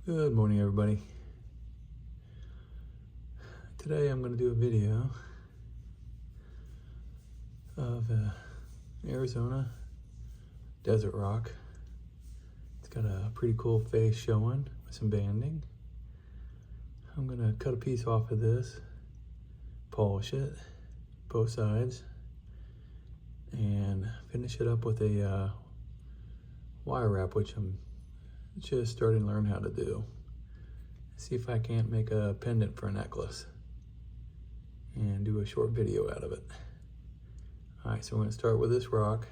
Good morning, everybody. Today I'm going to do a video of Arizona desert rock. It's got a pretty cool face showing with some banding. I'm going to cut a piece off of this, polish it, both sides, and finish it up with a wire wrap, which I'm just starting to learn how to do. See if I can't make a pendant for a necklace and do a short video out of it. All right, so we're gonna start with this rock.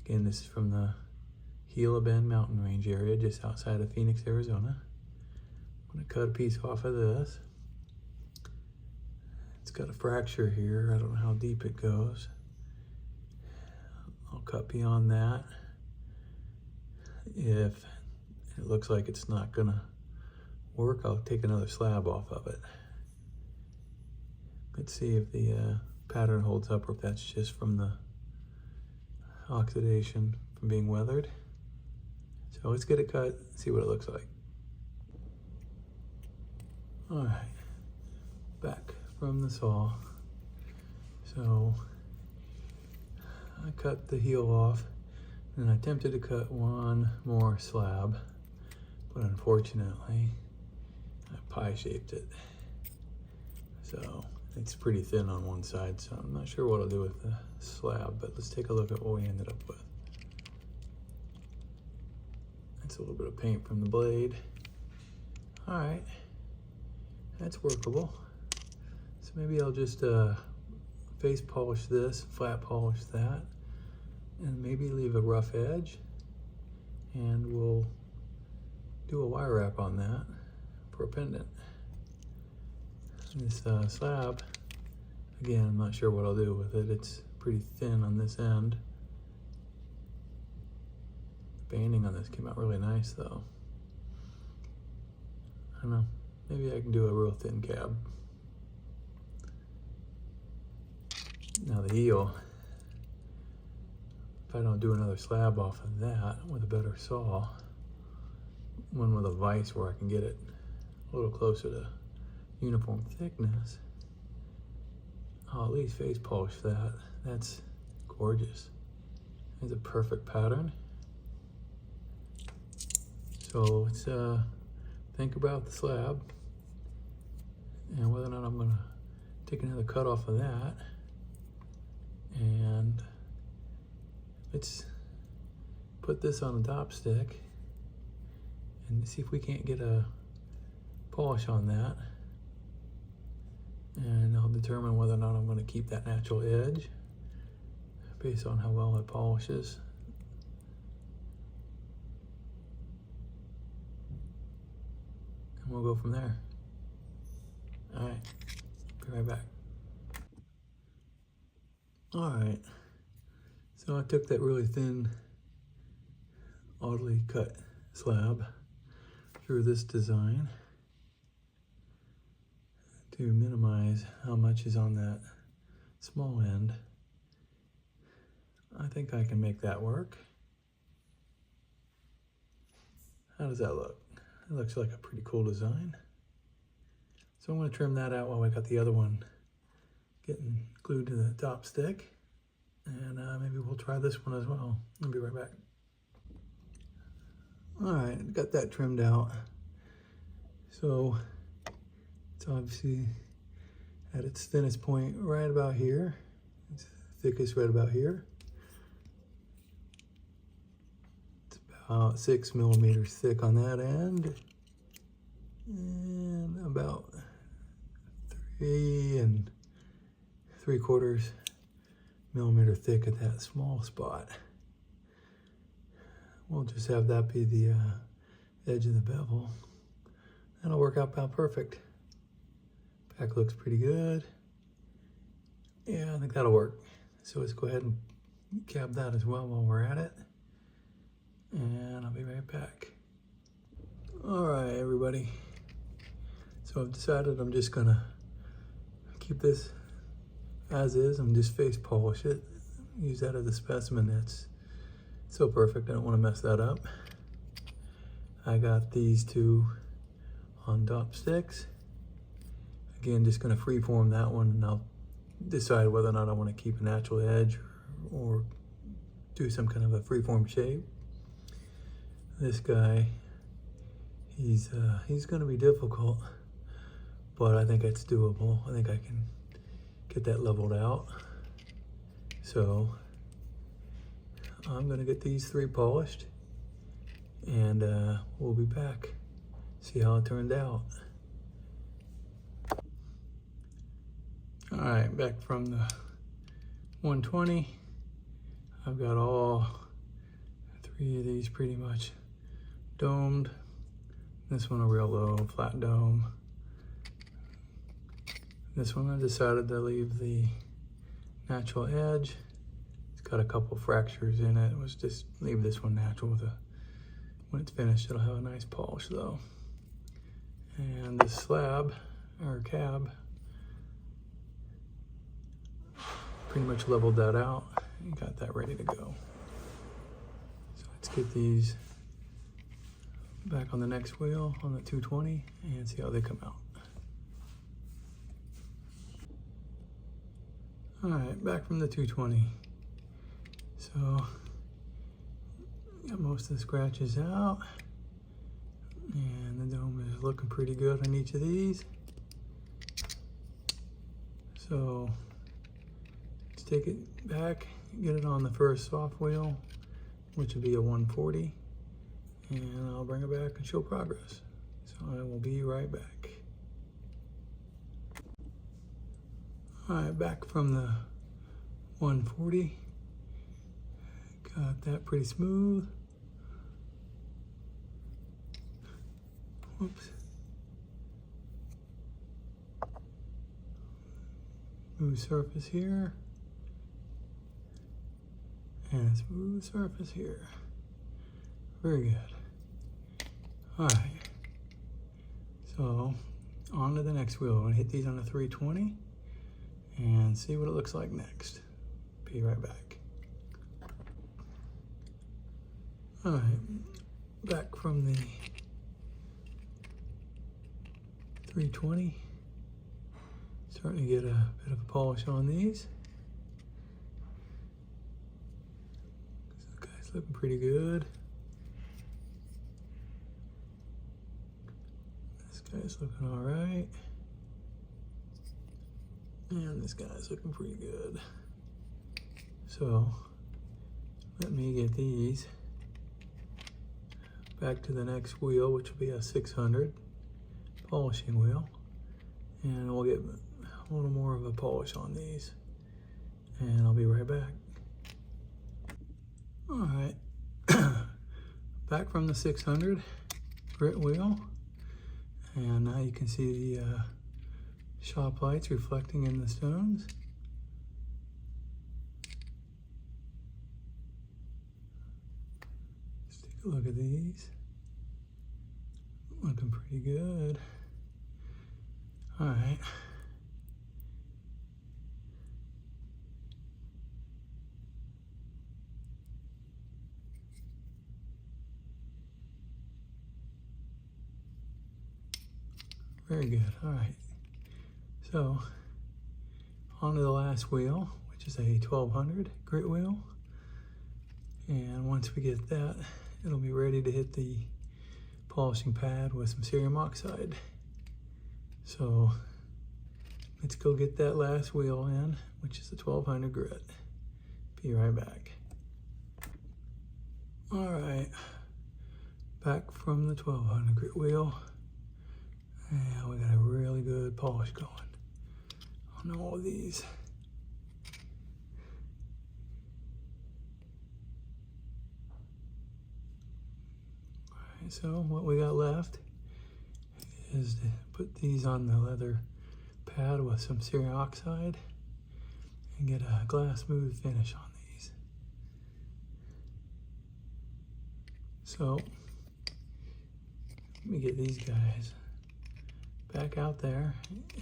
Again, this is from the Gila Bend mountain range area just outside of Phoenix, Arizona. I'm gonna cut a piece off of this. It's got a fracture here. I don't know how deep it goes. I'll cut beyond that. If it looks like it's not gonna work, I'll take another slab off of it. Let's see if the pattern holds up or if that's just from the oxidation from being weathered. So let's get it cut, see what it looks like. All right, back from the saw. So I cut the heel off and I attempted to cut one more slab, but unfortunately I pie shaped it. So it's pretty thin on one side, so I'm not sure what I'll do with the slab, but let's take a look at what we ended up with. That's a little bit of paint from the blade. All right, that's workable. So maybe I'll just face polish this, flat polish that, and maybe leave a rough edge, and we'll do a wire wrap on that for a pendant. This slab, again, I'm not sure what I'll do with it. It's pretty thin on this end. The banding on this came out really nice though. I don't know, maybe I can do a real thin cab. Now the heel, if I don't do another slab off of that with a better saw, one with a vise where I can get it a little closer to uniform thickness, I'll at least face polish that. That's gorgeous. It's a perfect pattern. So let's think about the slab and whether or not I'm gonna take another cut off of that. And let's put this on the top stick and see if we can't get a polish on that. And I'll determine whether or not I'm going to keep that natural edge based on how well it polishes. And we'll go from there. All right, be right back. All right, so I took that really thin, oddly cut slab through this design to minimize how much is on that small end. I think I can make that work. How does that look? It looks like a pretty cool design. So I'm going to trim that out while I got the other one getting glued to the top stick, and maybe we'll try this one as well. I'll be right back. All right, got that trimmed out. So it's obviously at its thinnest point right about here. It's thickest right about here. It's about 6 millimeters thick on that end, and about 3 3/4 millimeter thick at that small spot. We'll just have that be the edge of the bevel. That'll work out about perfect. Back looks pretty good. Yeah, I think that'll work. So let's go ahead and cab that as well while we're at it. And I'll be right back. All right, everybody. So I've decided I'm just gonna keep this as is and just face polish it. Use that as a specimen. It's so perfect, I don't want to mess that up. I got these two on top sticks. Again, just gonna freeform that one, and I'll decide whether or not I want to keep a natural edge or do some kind of a freeform shape. This guy, he's gonna be difficult, but I think it's doable. I think I can get that leveled out. So I'm gonna get these 3 polished, and we'll be back, see how it turned out. All right, back from the 120. I've got all 3 of these pretty much domed. This one a real low, flat dome. This one I decided to leave the natural edge. It's got a couple fractures in it. Let's just leave this one natural. When it's finished, it'll have a nice polish though. And this slab, or cab, pretty much leveled that out and got that ready to go. So let's get these back on the next wheel on the 220 and see how they come out. All right, back from the 220. So got most of the scratches out, and the dome is looking pretty good on each of these. So let's take it back, get it on the first soft wheel, which would be a 140, and I'll bring it back and show progress. So I will be right back. All right, back from the 140. Got that pretty smooth. Whoops. Smooth surface here. And a smooth surface here. Very good. All right. So on to the next wheel. I'm gonna hit these on a 320 and see what it looks like next. Be right back. All right, back from the 320. Starting to get a bit of a polish on these. This guy's looking pretty good. This guy's looking all right. And this guy's looking pretty good. So let me get these back to the next wheel, which will be a 600 polishing wheel. And we'll get a little more of a polish on these. And I'll be right back. All right, back from the 600 grit wheel. And now you can see the shop lights reflecting in the stones. Let's take a look at these. Looking pretty good. All right. Very good. All right. So on to the last wheel, which is a 1200 grit wheel. And once we get that, it'll be ready to hit the polishing pad with some cerium oxide. So let's go get that last wheel in, which is the 1200 grit. Be right back. All right, back from the 1200 grit wheel. And we got a really good polish going on all of these. All right, so what we got left is to put these on the leather pad with some cerium oxide and get a glass smooth finish on these. So let me get these guys back out there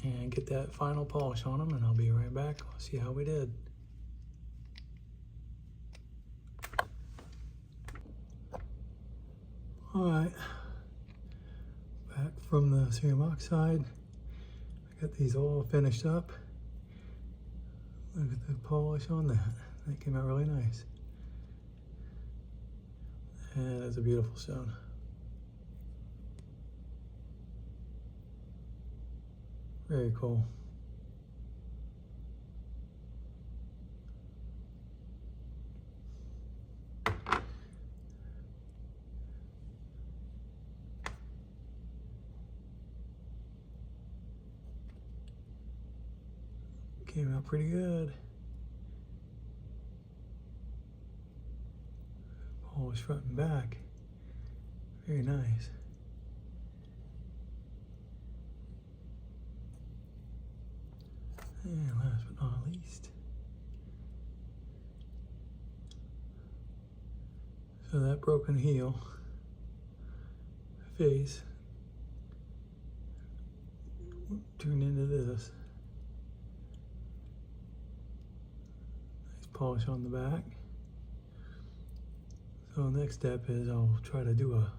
and get that final polish on them, and I'll be right back. I'll see how we did. All right, from the cerium oxide. I got these all finished up. Look at the polish on that. That came out really nice. And it's a beautiful stone. Very cool. Came out pretty good. Polish front and back. Very nice. And last but not least, so that broken heel face turned into this. Nice polish on the back. So the next step is I'll try to do a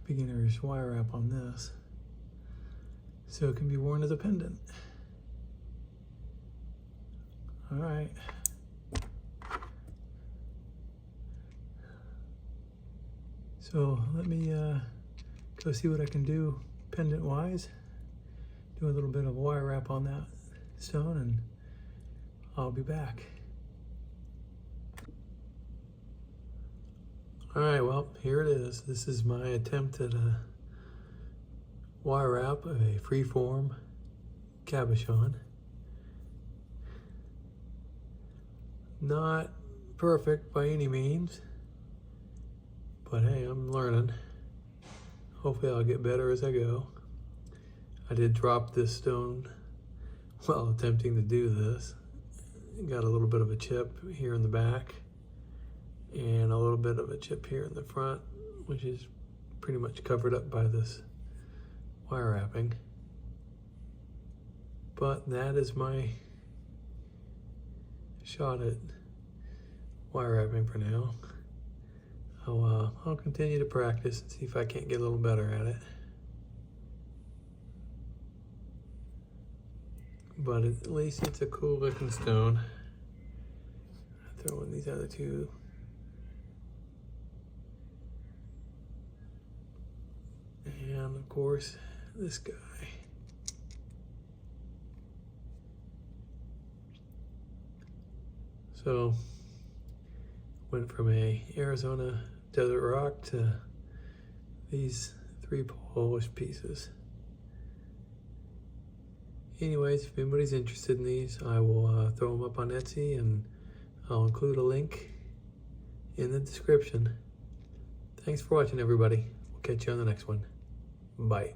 beginner's wire wrap on this so it can be worn as a pendant. All right. So let me go see what I can do pendant wise. Do a little bit of wire wrap on that stone and I'll be back. All right, well, here it is. This is my attempt at a wire wrap of a freeform cabochon. Not perfect by any means, but hey, I'm learning. Hopefully I'll get better as I go. I did drop this stone while attempting to do this. Got a little bit of a chip here in the back and a little bit of a chip here in the front, which is pretty much covered up by this wire wrapping. But that is my shot at wire wrapping for now. I'll continue to practice and see if I can't get a little better at it. But at least it's a cool looking stone. I'll throw in these other two. And of course, this guy. So, went from a Arizona desert rock to these 3 polished pieces. Anyways, if anybody's interested in these, I will throw them up on Etsy and I'll include a link in the description. Thanks for watching, everybody. We'll catch you on the next one. Bye.